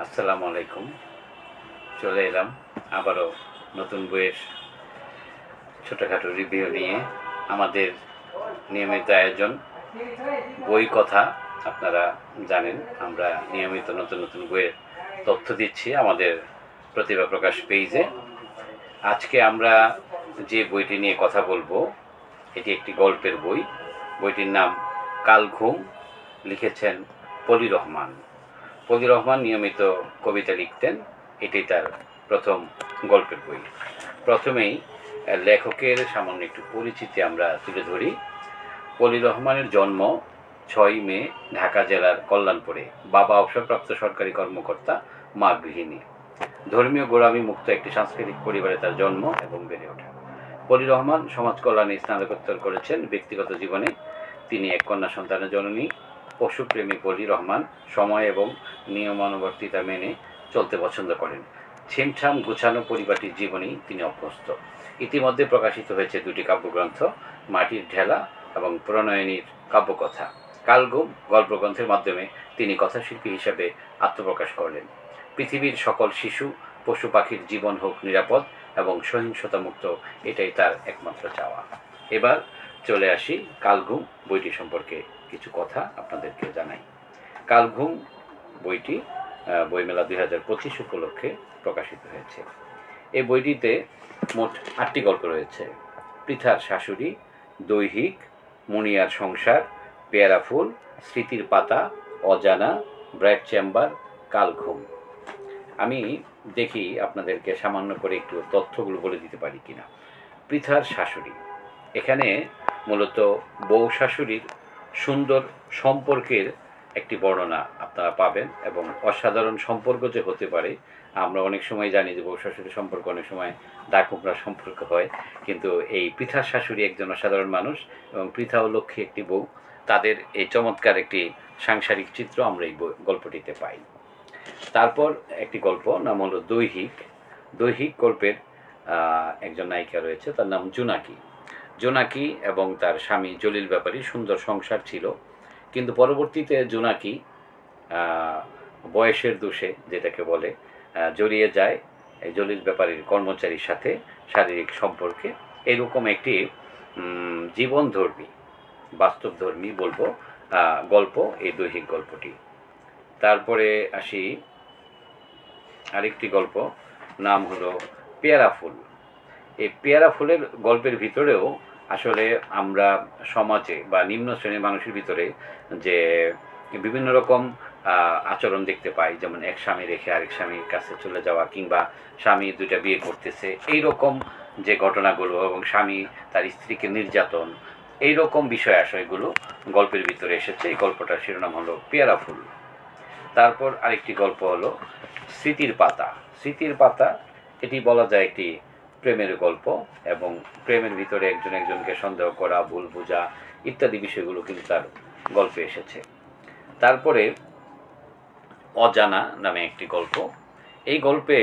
আসসালামু আলাইকুম। চলে এলাম আবারও নতুন বইয়ের ছোটোখাটো রিভিউ নিয়ে। আমাদের নিয়মিত আয়োজন বই কথা। আপনারা জানেন আমরা নিয়মিত নতুন নতুন বইয়ের তথ্য দিচ্ছি আমাদের প্রতিভা প্রকাশ পেজে। আজকে আমরা যে বইটি নিয়ে কথা বলবো এটি একটি গল্পের বই। বইটির নাম কাল ঘুম, লিখেছেন পলি রহমান। পলি রহমান নিয়মিত কবিতা লিখতেন, এটাই তার প্রথম গল্পের বই। প্রথমেই লেখকের সামান্য একটু পরিচিতি আমরা তুলে ধরি। পলি রহমানের জন্ম 6 মে ঢাকা জেলার কল্যাণপুরে। বাবা অবসরপ্রাপ্ত সরকারি কর্মকর্তা, মা গৃহিণী। ধর্মীয় গোড়ামি মুক্ত একটি সাংস্কৃতিক পরিবারে তার জন্ম এবং বেড়ে ওঠা। পলি রহমান সমাজ কল্যাণে স্নাতকোত্তর করেছেন। ব্যক্তিগত জীবনে তিনি এক কন্যা সন্তানের জননী। পশুপ্রেমী পলি রহমান সময় এবং নিয়মানুবর্তিতা মেনে চলতে পছন্দ করেন। ছিমছাম গুছানো পরিপাটির জীবনেই তিনি অভ্যস্ত। ইতিমধ্যে প্রকাশিত হয়েছে 2টি কাব্যগ্রন্থ, মাটির ঢেলা এবং প্রণয়নীর কাব্যকথা। কালঘুম গল্পগ্রন্থের মাধ্যমে তিনি কথাশিল্পী হিসেবে আত্মপ্রকাশ করলেন। পৃথিবীর সকল শিশু পশু পাখির জীবন হোক নিরাপদ এবং সহিংসতামুক্ত, এটাই তার একমাত্র চাওয়া। এবার চলে আসি কালঘুম বইটি সম্পর্কে কিছু কথা আপনাদেরকে জানাই। কালঘুম বইটি বইমেলা 2025 উপলক্ষে প্রকাশিত হয়েছে। এই বইটিতে মোট 8টি গল্প রয়েছে। পৃথার শাশুড়ি, দৈহিক, মুনিয়ার সংসার, পেয়ারা ফুল, স্মৃতির পাতা, অজানা, ব্রাইট চেম্বার, কালঘুম। আমি দেখি আপনাদেরকে সামান্য করে একটু তথ্যগুলো বলে দিতে পারি কিনা। পৃথার শাশুড়ি, এখানে মূলত বউ শাশুড়ির সুন্দর সম্পর্কের একটি বর্ণনা আপনারা পাবেন এবং অসাধারণ সম্পর্ক যে হতে পারে আমরা অনেক সময় জানি যে বউ শাশুড়ির সম্পর্ক অনেক সময় দাকুমরা সম্পর্ক হয়, কিন্তু এই পৃথার শাশুড়ি একজন অসাধারণ মানুষ এবং পৃথা ও লক্ষ্মী একটি বউ, তাদের এই চমৎকার একটি সাংসারিক চিত্র আমরা এই গল্পটিতে পাই। তারপর একটি গল্প নাম হলো দৈহিক। দৈহিক গল্পের একজন নায়িকা রয়েছে, তার নাম জোনাকি। জোনাকি এবং তার স্বামী জলিল ব্যাপারী সুন্দর সংসার ছিল, কিন্তু পরবর্তীতে জোনাকি বয়সের দোষে যেটাকে বলে জড়িয়ে যায় এই জলিল ব্যাপারীর কর্মচারীর সাথে শারীরিক সম্পর্কে। এরকম একটি জীবনধর্মী বাস্তবধর্মী বলবো গল্প এই দৈহিক গল্পটি। তারপরে আসি আরেকটি গল্প, নাম হলো পেয়ারা ফুল। এই পেয়ারা ফুলের গল্পের ভিতরেও আসলে আমরা সমাজে বা নিম্ন শ্রেণীর মানুষের ভিতরে যে বিভিন্ন রকম আচরণ দেখতে পাই, যেমন এক স্বামী রেখে আরেক স্বামীর কাছে চলে যাওয়া, কিংবা স্বামী 2টা বিয়ে করতেছে, এই রকম যে ঘটনাগুলো, এবং স্বামী তার স্ত্রীকে নির্যাতন, এই রকম বিষয় আশয়গুলো গল্পের ভিতরে এসেছে। এই গল্পটার শিরোনাম হলো পেয়ারা ফুল। তারপর আরেকটি গল্প হলো স্মৃতির পাতা। স্মৃতির পাতা, এটি বলা যায় একটি প্রেমের গল্প, এবং প্রেমের ভিতরে একজন একজনকে সন্দেহ করা, ভুল বোঝা ইত্যাদি বিষয়গুলো কিন্তু তার গল্পে এসেছে। তারপরে অজানা নামে একটি গল্প। এই গল্পে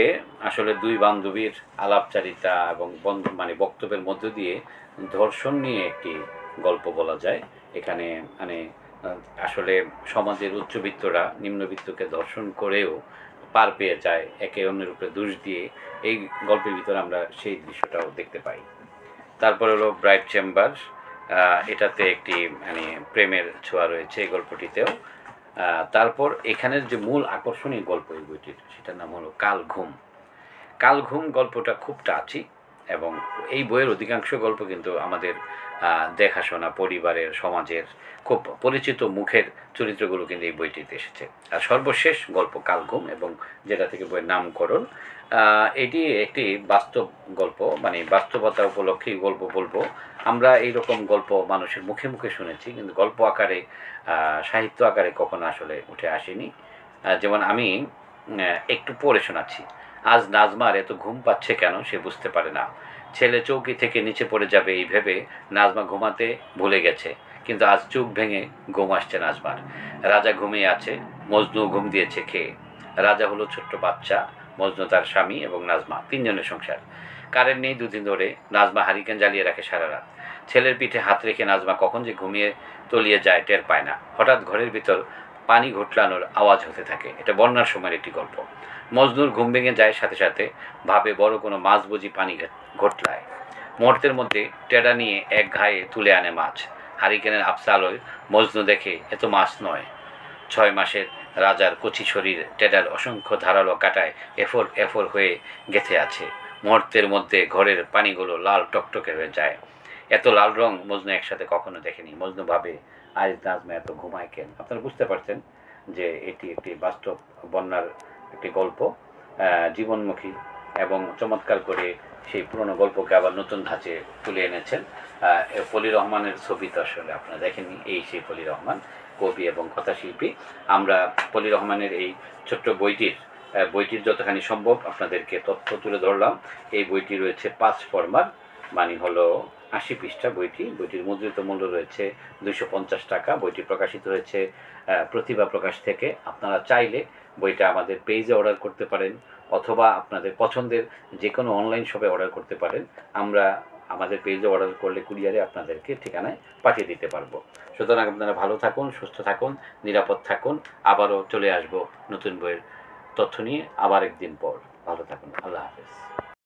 আসলে 2 বান্ধবীর আলাপচারিতা এবং বক্তব্যের মধ্য দিয়ে ধর্ষণ নিয়ে একটি গল্প বলা যায়। এখানে আসলে সমাজের উচ্চবিত্তরা নিম্নবিত্তকে ধর্ষণ করেও পার পেয়ে যায় একে অন্যের উপরে দোষ দিয়ে। এই গল্পের ভিতরে আমরা সেই দৃশ্যটাও দেখতে পাই। তারপর হলো ব্রাইট চেম্বার। এটাতে একটি প্রেমের ছোঁয়া রয়েছে এই গল্পটিতেও। তারপর এখানের যে মূল আকর্ষণীয় গল্প এই বইটির, সেটার নাম হলো কালঘুম। কালঘুম গল্পটা খুব টাচি, এবং এই বইয়ের অধিকাংশ গল্প কিন্তু আমাদের দেখাশোনা পরিবারের, সমাজের খুব পরিচিত মুখের চরিত্রগুলো কিন্তু এই বইটিতে এসেছে। আর সর্বশেষ গল্প কালঘুম, এবং যেটা থেকে বইয়ের নামকরণ। এটি একটি বাস্তব গল্প, বাস্তবতা উপলক্ষে গল্প বলবো। আমরা এইরকম গল্প মানুষের মুখে মুখে শুনেছি, কিন্তু গল্প আকারে সাহিত্য আকারে কখনো আসলে উঠে আসেনি। যেমন আমি একটু পড়ে শোনাচ্ছি। আজ নাজমার এত ঘুম পাচ্ছে কেন সে বুঝতে পারে না। ছেলে চৌকি থেকে নিচে পড়ে যাবে এই ভেবে নাজমা ঘুমাতে ভুলে গেছে, কিন্তু আজ চোখ ভেঙে ঘুম আসছে নাজমার। রাজা ঘুমিয়ে আছে, মজনু ঘুম দিয়েছে খেয়ে। রাজা হলো ছোট্ট বাচ্চা, মজনু তার স্বামী এবং নাজমা, 3 জনের সংসার। কারেন্ট নেই 2 দিন ধরে। নাজমা হারিকেন জ্বালিয়ে রাখে সারা রাত। ছেলের পিঠে হাত রেখে নাজমা কখন যে ঘুমিয়ে তলিয়ে যায় টের পায় না। হঠাৎ ঘরের ভিতর পানি ঘটলানোর আওয়াজ হতে থাকে। এটা বন্যার সময়ের একটি গল্প। মজনুর ঘুম ভেঙে যায়, সাথে সাথে ভাবে বড় কোনো মাছ বুঝি পানি ঘটলায়। মুহূর্তের মধ্যে টেডা নিয়ে এক ঘায়ে তুলে আনে মাছ। হারিকেনের আবছা আলোয় মজনু দেখে এত মাছ নয়, 6 মাসের রাজার কচি শরীর টেডার অসংখ্য ধারালো কাটায় এফর এফর হয়ে গেঁথে আছে। মুহূর্তের মধ্যে ঘরের পানিগুলো লাল টকটকে হয়ে যায়। এত লাল রং মজনু একসাথে কখনো দেখেনি। মজনু ভাবে, আজ নাজমা এত ঘুমায় কেন? আপনারা বুঝতে পারছেন যে এটি একটি বাস্তব বন্যার একটি গল্প, জীবনমুখী এবং চমৎকার করে সেই পুরনো গল্পকে আবার নতুন ধাঁচে তুলে এনেছেন। ফলির রহমানের ছবি তো আসলে আপনারা দেখেননি, এই সেই ফলির রহমান, কবি এবং কথাশিল্পী। আমরা ফলির রহমানের এই ছোট্ট বইটির যতখানি সম্ভব আপনাদেরকে তথ্য তুলে ধরলাম। এই বইটি রয়েছে 5 ফরমার, মানে হলো 80 পৃষ্ঠা বইটির মুদ্রিত মূল্য রয়েছে 250 টাকা। বইটি প্রকাশিত হয়েছে প্রতিভা প্রকাশ থেকে। আপনারা চাইলে বইটা আমাদের পেজে অর্ডার করতে পারেন, অথবা আপনাদের পছন্দের যে কোনো অনলাইন শপে অর্ডার করতে পারেন। আমরা আমাদের পেজে অর্ডার করলে কুরিয়ারে আপনাদেরকে ঠিকানায় পাঠিয়ে দিতে পারবো। সুতরাং আপনারা ভালো থাকুন, সুস্থ থাকুন, নিরাপদ থাকুন। আবারও চলে আসবো নতুন বইয়ের তথ্য নিয়ে আবার একদিন পর। ভালো থাকুন। আল্লাহ হাফেজ।